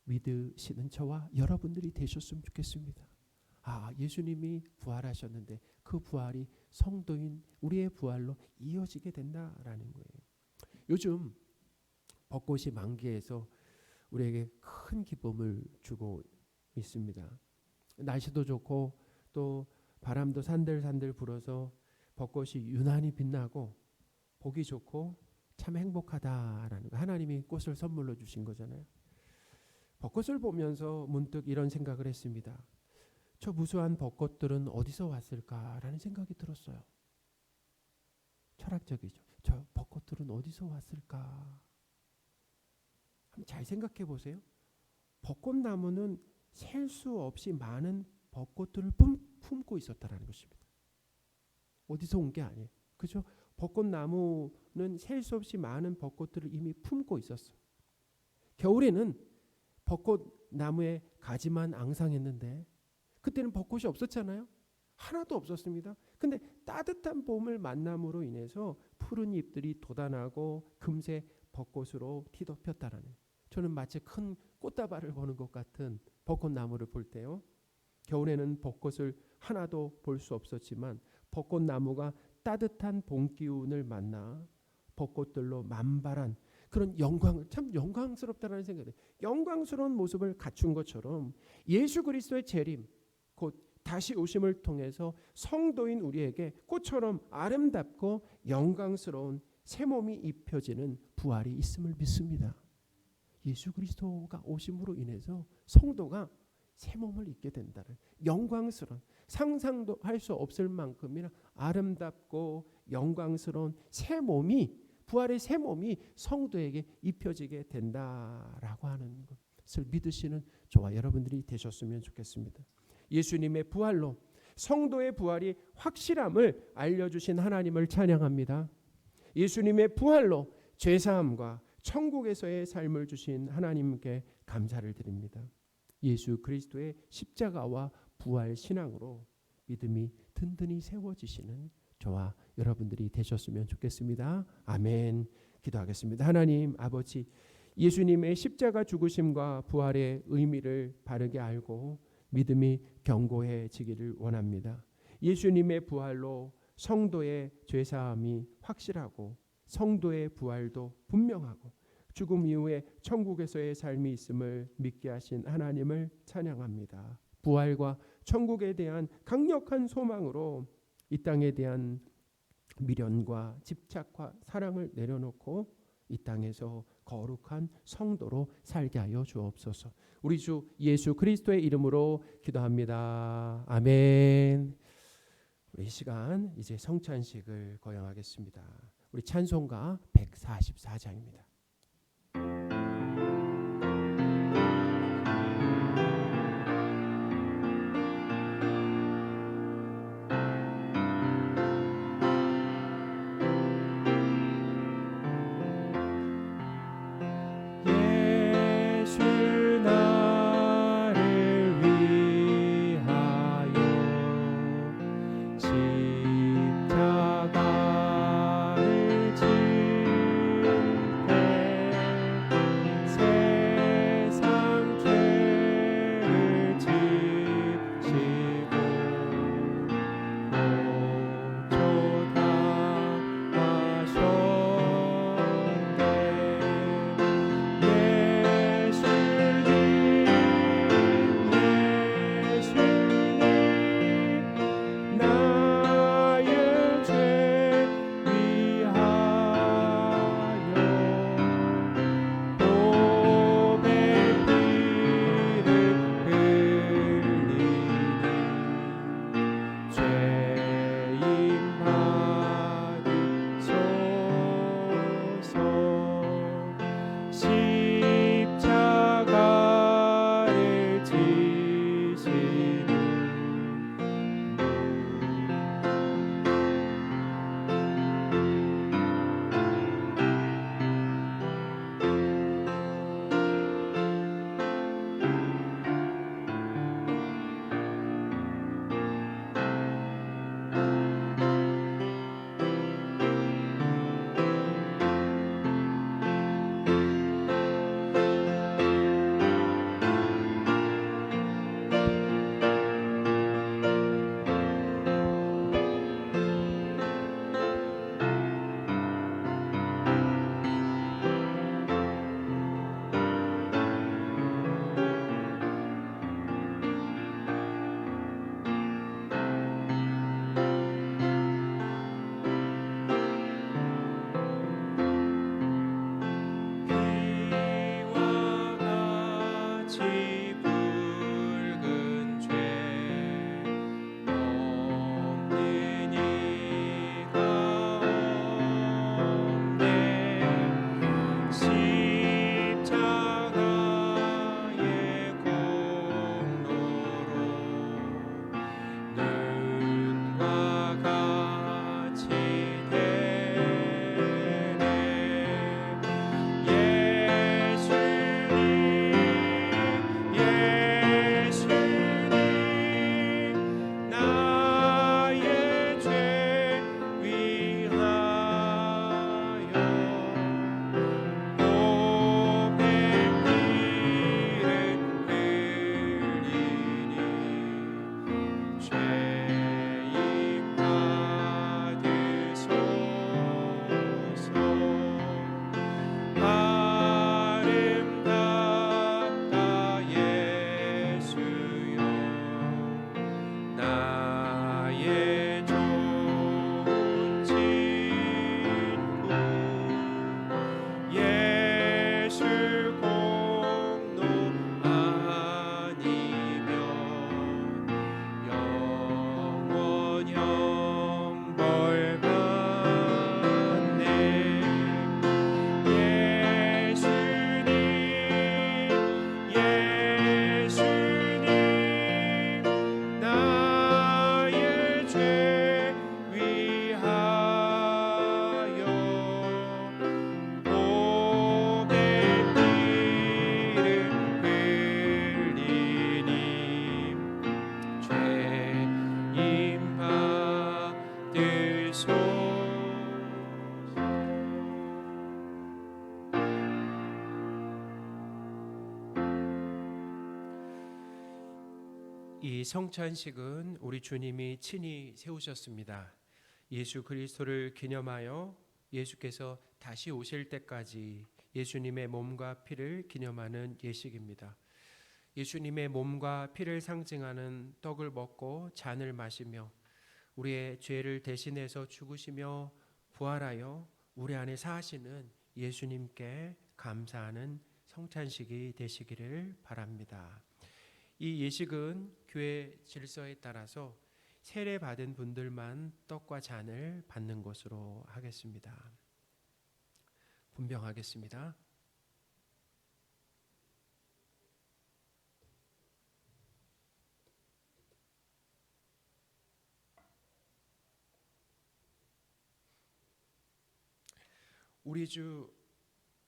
믿으시는 저와 여러분들이 되셨으면 좋겠습니다. 예수님이 부활하셨는데 그 부활이 성도인 우리의 부활로 이어지게 된다라는 거예요. 요즘 벚꽃이 만개해서 우리에게 큰 기쁨을 주고 있습니다. 날씨도 좋고 또 바람도 산들산들 불어서 벚꽃이 유난히 빛나고 보기 좋고 참 행복하다라는 거. 하나님이 꽃을 선물로 주신 거잖아요. 벚꽃을 보면서 문득 이런 생각을 했습니다. 저 무수한 벚꽃들은 어디서 왔을까라는 생각이 들었어요. 철학적이죠. 저 벚꽃들은 어디서 왔을까? 한번 잘 생각해 보세요. 벚꽃나무는 셀 수 없이 많은 벚꽃들을 품고 있었다라는 것입니다. 어디서 온 게 아니에요. 그죠? 벚꽃나무는 셀 수 없이 많은 벚꽃들을 이미 품고 있었어. 겨울에는 벚꽃나무의 가지만 앙상했는데 그때는 벚꽃이 없었잖아요. 하나도 없었습니다. 근데 따뜻한 봄을 만남으로 인해서 푸른 잎들이 돋아나고 금세 벚꽃으로 뒤덮였다라는. 저는 마치 큰 꽃다발을 보는 것 같은 벚꽃나무를 볼 때요. 겨울에는 벚꽃을 하나도 볼 수 없었지만 벚꽃나무가 따뜻한 봄 기운을 만나 벚꽃들로 만발한 그런 참 영광스럽다는 생각이 들어요. 영광스러운 모습을 갖춘 것처럼 예수 그리스도의 재림 곧 다시 오심을 통해서 성도인 우리에게 꽃처럼 아름답고 영광스러운 새 몸이 입혀지는 부활이 있음을 믿습니다. 예수 그리스도가 오심으로 인해서 성도가 새 몸을 입게 된다는 영광스러운 상상도 할 수 없을 만큼이나 아름답고 영광스러운 새 몸이 부활의 새 몸이 성도에게 입혀지게 된다라고 하는 것을 믿으시는 저와 여러분들이 되셨으면 좋겠습니다. 예수님의 부활로 성도의 부활이 확실함을 알려주신 하나님을 찬양합니다. 예수님의 부활로 죄사함과 천국에서의 삶을 주신 하나님께 감사를 드립니다. 예수 그리스도의 십자가와 부활 신앙으로 믿음이 든든히 세워지시는 저와 여러분들이 되셨으면 좋겠습니다. 아멘. 기도하겠습니다. 하나님 아버지, 예수님의 십자가 죽으심과 부활의 의미를 바르게 알고 믿음이 견고해지기를 원합니다. 예수님의 부활로 성도의 죄사함이 확실하고 성도의 부활도 분명하고 죽음 이후에 천국에서의 삶이 있음을 믿게 하신 하나님을 찬양합니다. 부활과 천국에 대한 강력한 소망으로 이 땅에 대한 미련과 집착과 사랑을 내려놓고 이 땅에서 거룩한 성도로 살게 하여 주옵소서. 우리 주 예수 그리스도의 이름으로 기도합니다. 아멘. 우리 이 시간 이제 성찬식을 거행하겠습니다. 우리 찬송가 144장입니다. 십자가를 질 이 성찬식은 우리 주님이 친히 세우셨습니다. 예수 그리스도를 기념하여 예수께서 다시 오실 때까지 예수님의 몸과 피를 기념하는 예식입니다. 예수님의 몸과 피를 상징하는 떡을 먹고 잔을 마시며 우리의 죄를 대신해서 죽으시며 부활하여 우리 안에 사시는 예수님께 감사하는 성찬식이 되시기를 바랍니다. 이 예식은 교회 질서에 따라서 세례 받은 분들만 떡과 잔을 받는 것으로 하겠습니다. 분명하겠습니다. 우리 주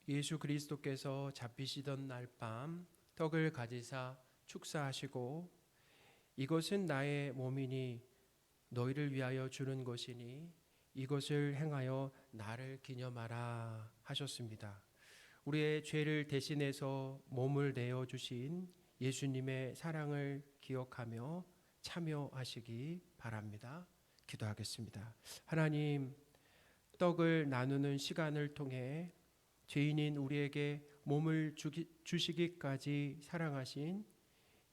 예수 그리스도께서 잡히시던 날 밤 떡을 가지사 축사하시고 이것은 나의 몸이니 너희를 위하여 주는 것이니 이것을 행하여 나를 기념하라 하셨습니다. 우리의 죄를 대신해서 몸을 내어 주신 예수님의 사랑을 기억하며 참여하시기 바랍니다. 기도하겠습니다. 하나님, 떡을 나누는 시간을 통해 죄인인 우리에게 몸을 주시기까지 사랑하신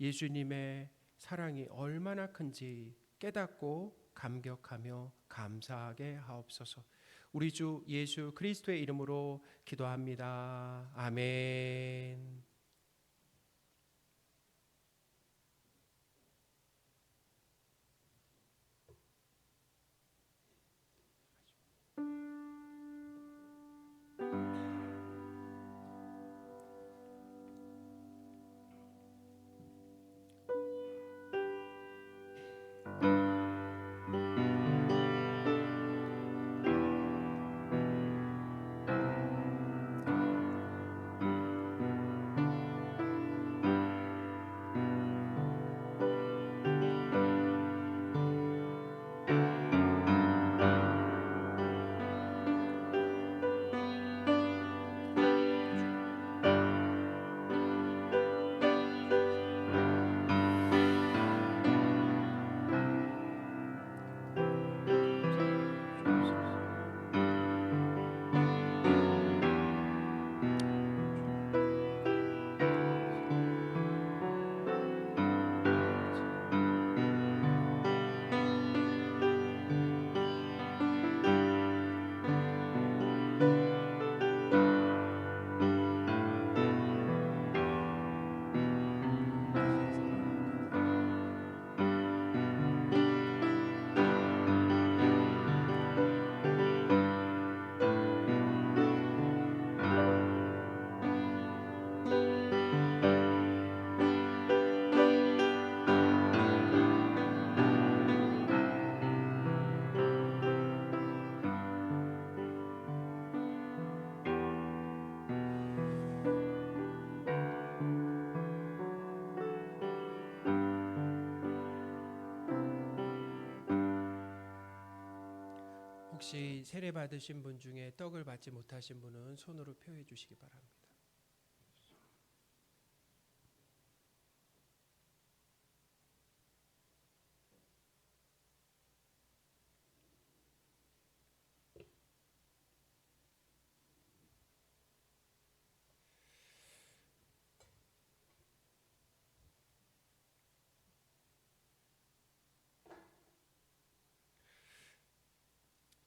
예수님의 사랑이 얼마나 큰지 깨닫고 감격하며 감사하게 하옵소서. 우리 주 예수 그리스도의 이름으로 기도합니다. 아멘. 혹시 세례 받으신 분 중에 떡을 받지 못하신 분은 손으로 표해 주시기 바랍니다.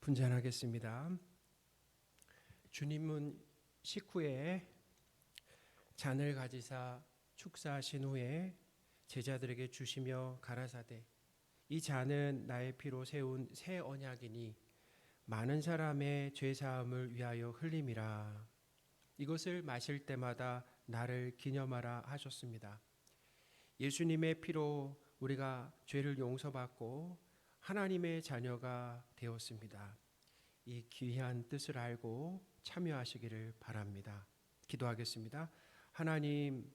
분잔하겠습니다. 주님은 식후에 잔을 가지사 축사하신 후에 제자들에게 주시며 가라사대 이 잔은 나의 피로 세운 새 언약이니 많은 사람의 죄 사함을 위하여 흘림이라. 이것을 마실 때마다 나를 기념하라 하셨습니다. 예수님의 피로 우리가 죄를 용서받고 하나님의 자녀가 되었습니다. 이 귀한 뜻을 알고 참여하시기를 바랍니다. 기도하겠습니다. 하나님,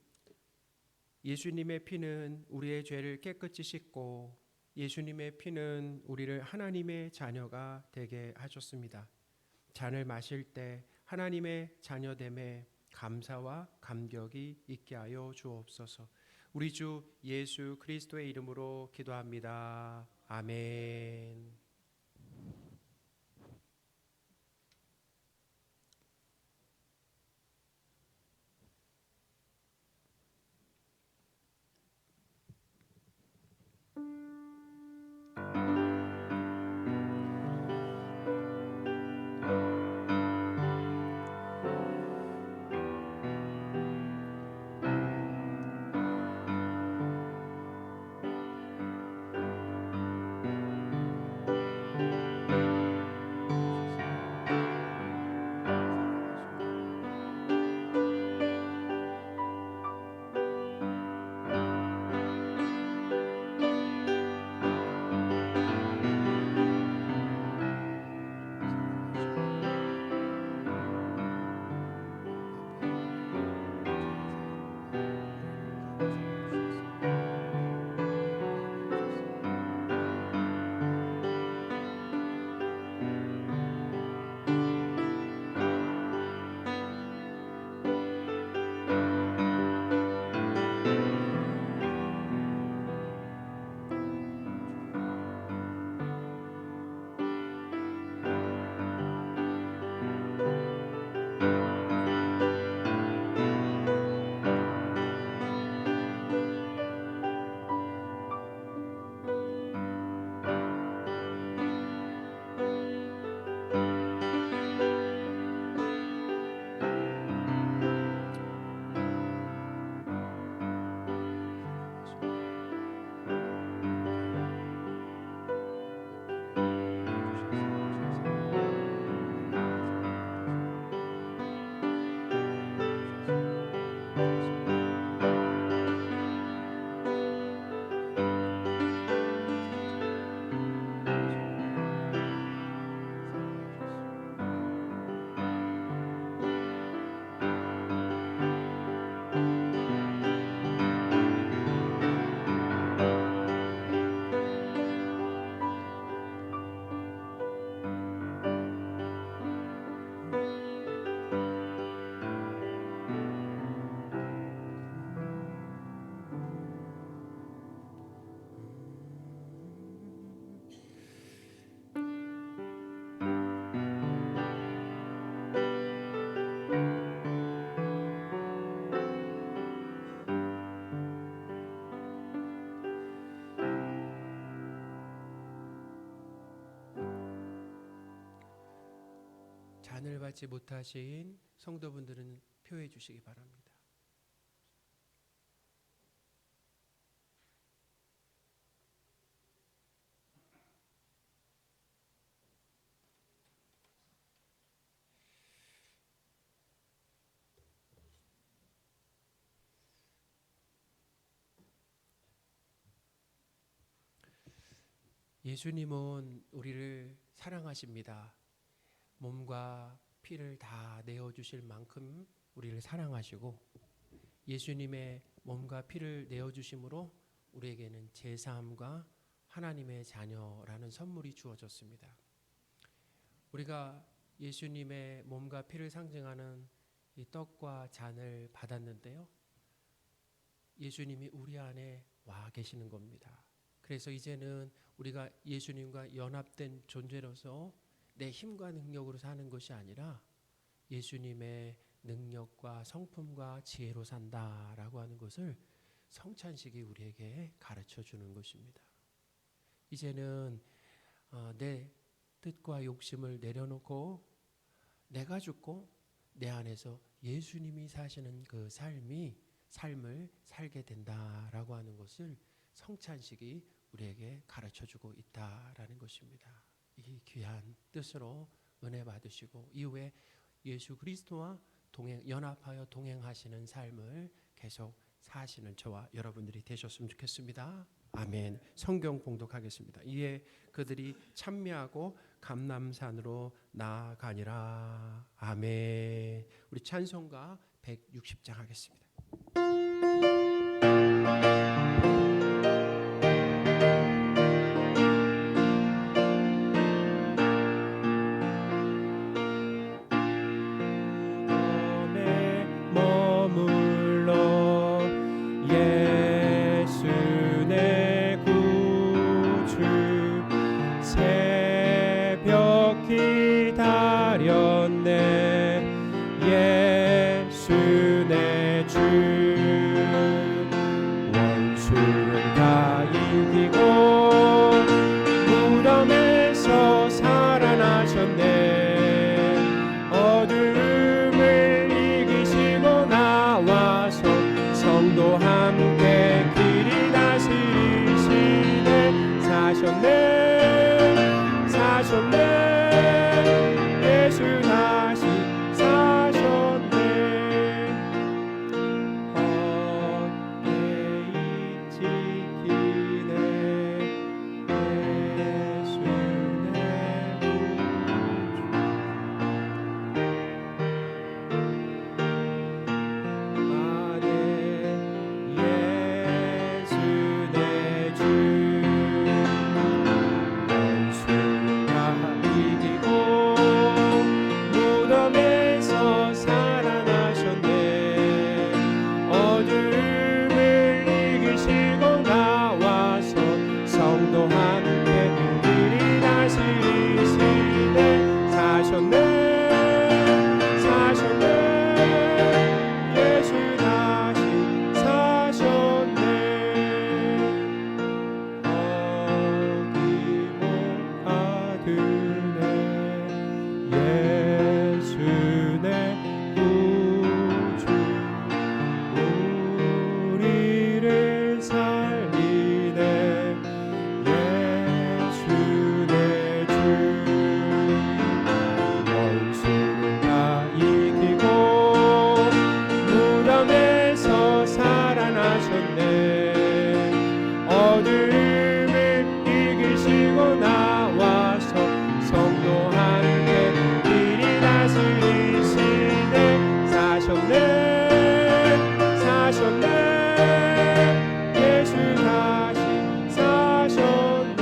예수님의 피는 우리의 죄를 깨끗이 씻고 예수님의 피는 우리를 하나님의 자녀가 되게 하셨습니다. 잔을 마실 때 하나님의 자녀됨에 감사와 감격이 있게 하여 주옵소서. 우리 주 예수 그리스도의 이름으로 기도합니다. 아멘. 잔을 받지 못하신 성도분들은 표해 주시기 바랍니다. 예수님은 우리를 사랑하십니다. 몸과 피를 다 내어주실 만큼 우리를 사랑하시고 예수님의 몸과 피를 내어주심으로 우리에게는 제사함과 하나님의 자녀라는 선물이 주어졌습니다. 우리가 예수님의 몸과 피를 상징하는 이 떡과 잔을 받았는데요. 예수님이 우리 안에 와 계시는 겁니다. 그래서 이제는 우리가 예수님과 연합된 존재로서 내 힘과 능력으로 사는 것이 아니라 예수님의 능력과 성품과 지혜로 산다라고 하는 것을 성찬식이 우리에게 가르쳐 주는 것입니다. 이제는 내 뜻과 욕심을 내려놓고 내가 죽고 내 안에서 예수님이 사시는 그 삶을 살게 된다라고 하는 것을 성찬식이 우리에게 가르쳐주고 있다라는 것입니다. 이 귀한 뜻으로 은혜 받으시고 이후에 예수 그리스도와 연합하여 동행하시는 삶을 계속 사시는 저와 여러분들이 되셨으면 좋겠습니다. 아멘. 성경 봉독하겠습니다. 이에 그들이 찬미하고 감람산으로 나아가니라. 아멘. 우리 찬송가 160장 하겠습니다. 머물러 사셨네 사셨네 예수 다시 사셨네 헛되이 지키네 예수 내 구주 예수 내 주 원수가 이기고 무덤에서 살아나셨네 어둠을 이기시고 나와서 성도 함께 그리 다스리시네 사셨네 사셨네 예수 다시 사셨네 어기못 가두네 예수 내 구주 우리를 살리네 예수 내 주 원수를 다 이기고 무덤에서 살아나셨네 어둠을 이기시고 나와서 성도 함께 길이 다스리시네 사셨네 사셨네 예수 다시 사셨네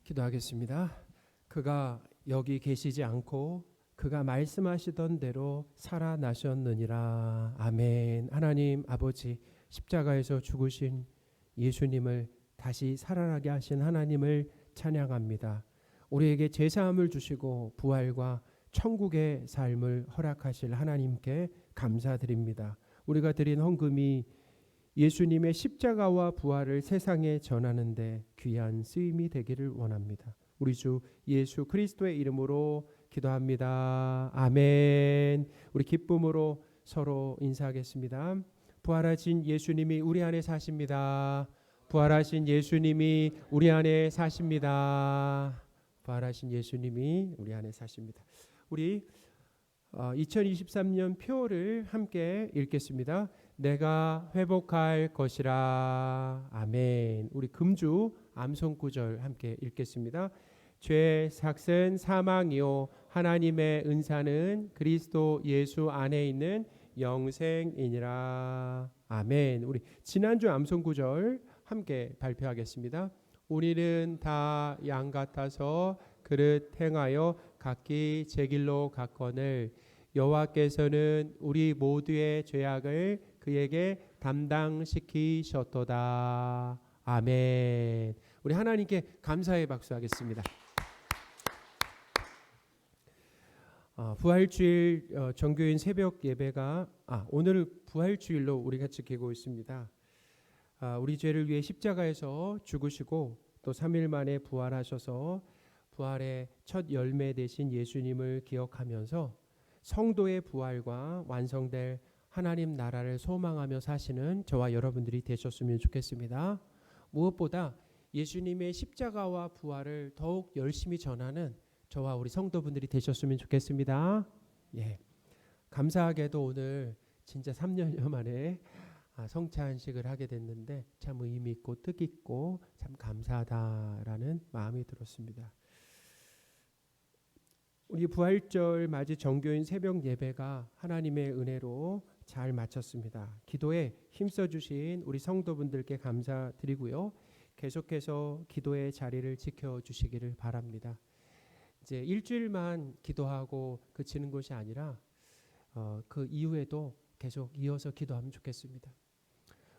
기도하겠습니다. 그가 여기 계시지 않고 그가 말씀하시던 대로 살아나셨느니라. 아멘. 하나님 아버지 십자가에서 죽으신 예수님을 다시 살아나게 하신 하나님을 찬양합니다. 우리에게 제사함을 주시고 부활과 천국의 삶을 허락하실 하나님께 감사드립니다. 우리가 드린 헌금이 예수님의 십자가와 부활을 세상에 전하는데 귀한 쓰임이 되기를 원합니다. 우리 주 예수 그리스도의 이름으로 기도합니다. 아멘. 우리 기쁨으로 서로 인사하겠습니다. 부활하신 예수님이 우리 안에 사십니다. 부활하신 예수님이 우리 안에 사십니다. 부활하신 예수님이 우리 안에 사십니다. 우리 2023년 표를 함께 읽겠습니다. 내가 회복할 것이라. 아멘. 우리 금주 암송 구절 함께 읽겠습니다. 죄 삭은 사망이요 하나님의 은사는 그리스도 예수 안에 있는 영생이니라. 아멘. 우리 지난주 암송 구절 함께 발표하겠습니다. 우리는 다 양 같아서 그릇 행하여 각기 제 길로 갔거늘 여호와께서는 우리 모두의 죄악을 그에게 담당시키셨도다. 아멘. 우리 하나님께 감사의 박수하겠습니다. 부활주일 정교인 새벽 예배가 오늘 부활주일로 우리가 지키고 있습니다. 우리 죄를 위해 십자가에서 죽으시고 또 3일 만에 부활하셔서 부활의 첫 열매 되신 예수님을 기억하면서 성도의 부활과 완성될 하나님 나라를 소망하며 사시는 저와 여러분들이 되셨으면 좋겠습니다. 무엇보다 예수님의 십자가와 부활을 더욱 열심히 전하는 저와 우리 성도분들이 되셨으면 좋겠습니다. 예. 감사하게도 오늘 진짜 3년여 만에 성찬식을 하게 됐는데 참 의미 있고 뜻있고 참 감사하다라는 마음이 들었습니다. 우리 부활절 맞이 정교인 새벽 예배가 하나님의 은혜로 잘 마쳤습니다. 기도에 힘써 주신 우리 성도분들께 감사드리고요. 계속해서 기도의 자리를 지켜주시기를 바랍니다. 이제 일주일만 기도하고 그치는 것이 아니라 그 이후에도 계속 이어서 기도하면 좋겠습니다.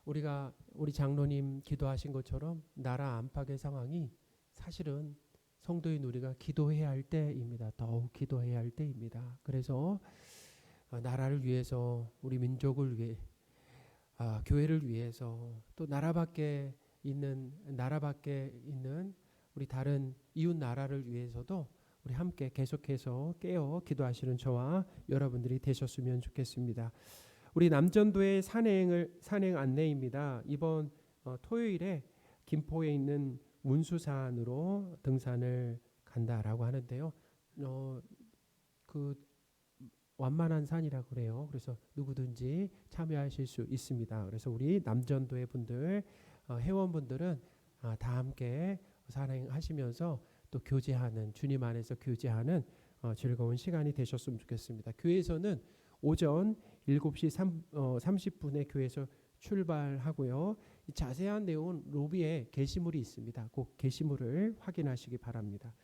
우리 장로님 기도하신 것처럼 나라 안팎의 상황이 사실은 성도인 우리가 기도해야 할 때입니다. 더욱 기도해야 할 때입니다. 그래서 나라를 위해서 우리 민족을 위해 교회를 위해서 또 나라 밖에 있는 나라 밖에 있는 우리 다른 이웃 나라를 위해서도 우리 함께 계속해서 깨어 기도하시는 저와 여러분들이 되셨으면 좋겠습니다. 우리 남전도의 산행 안내입니다. 이번 토요일에 김포에 있는 문수산으로 등산을 간다라고 하는데요. 그 완만한 산이라고 그래요. 그래서 누구든지 참여하실 수 있습니다. 그래서 우리 남전도의 분들, 회원분들은 다 함께 산행하시면서 또 교제하는, 주님 안에서 교제하는 즐거운 시간이 되셨으면 좋겠습니다. 교회에서는 오전 7시 30분에 교회에서 출발하고요. 이 자세한 내용은 로비에 게시물이 있습니다. 꼭 게시물을 확인하시기 바랍니다.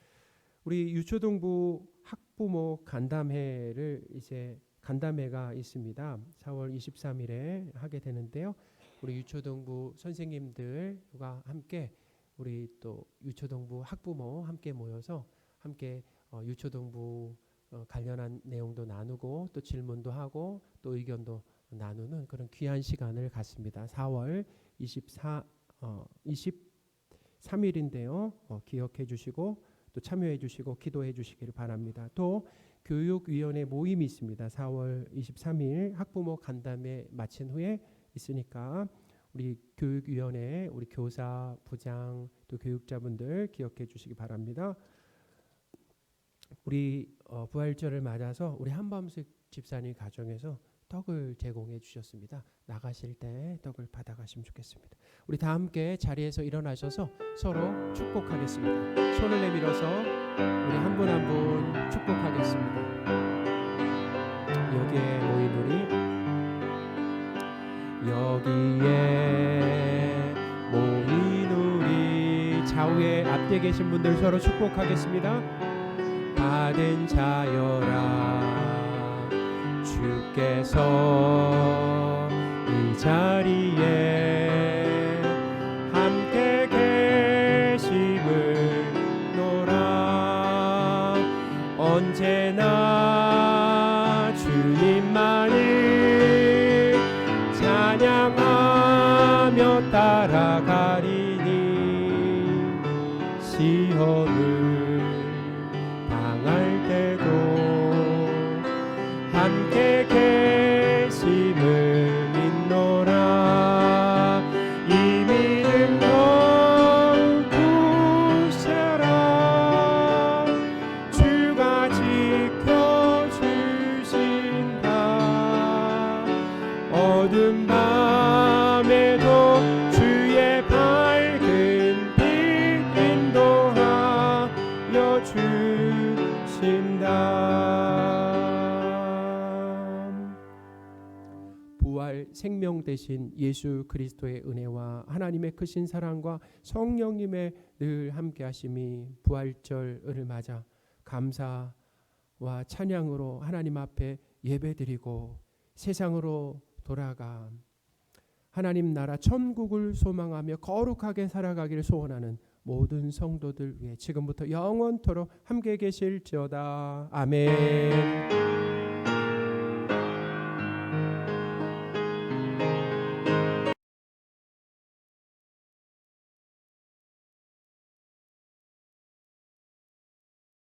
우리 유초동부 학부모 간담회를 이제 간담회가 있습니다. 4월 23일에 하게 되는데요. 우리 유초동부 선생님들과 함께 우리 또 유초동부 학부모 함께 모여서 함께 유초동부 관련한 내용도 나누고 또 질문도 하고 또 의견도 나누는 그런 귀한 시간을 갖습니다. 4월 23일인데요. 기억해 주시고 또 참여해 주시고 기도해 주시기를 바랍니다. 또 교육위원회 모임이 있습니다. 4월 23일 학부모 간담회 마친 후에 있으니까 우리 교육위원회 우리 교사, 부장 또 교육자분들 기억해 주시기 바랍니다. 우리 부활절을 맞아서 우리 한밤숙 집사님 가정에서 떡을 제공해 주셨습니다. 나가실 때 떡을 받아가시면 좋겠습니다. 우리 다 함께 자리에서 일어나셔서 서로 축복하겠습니다. 손을 내밀어서 우리 한 분 한 분 축복하겠습니다. 여기에 모인 우리 좌우에 앞뒤에 계신 분들 서로 축복하겠습니다. 받은 자여라 주께서 이 자리에 함께 계심을 노라. 언제나 주님만을 찬양하며 따라가리니 시험을 당할 때도 함께 계심을 믿노라. 이 믿음 더욱 굳세라. 주가 지켜주신다. 어두운 밤에도 주의 밝은 빛 인도하여 주신다. 부활 생명 되신 예수 그리스도의 은혜와 하나님의 크신 사랑과 성령님의 늘 함께 하심이 부활절을 맞아 감사와 찬양으로 하나님 앞에 예배드리고 세상으로 돌아가 하나님 나라 천국을 소망하며 거룩하게 살아가기를 소원하는 모든 성도들 위해 지금부터 영원토록 함께 계실지어다. 아멘.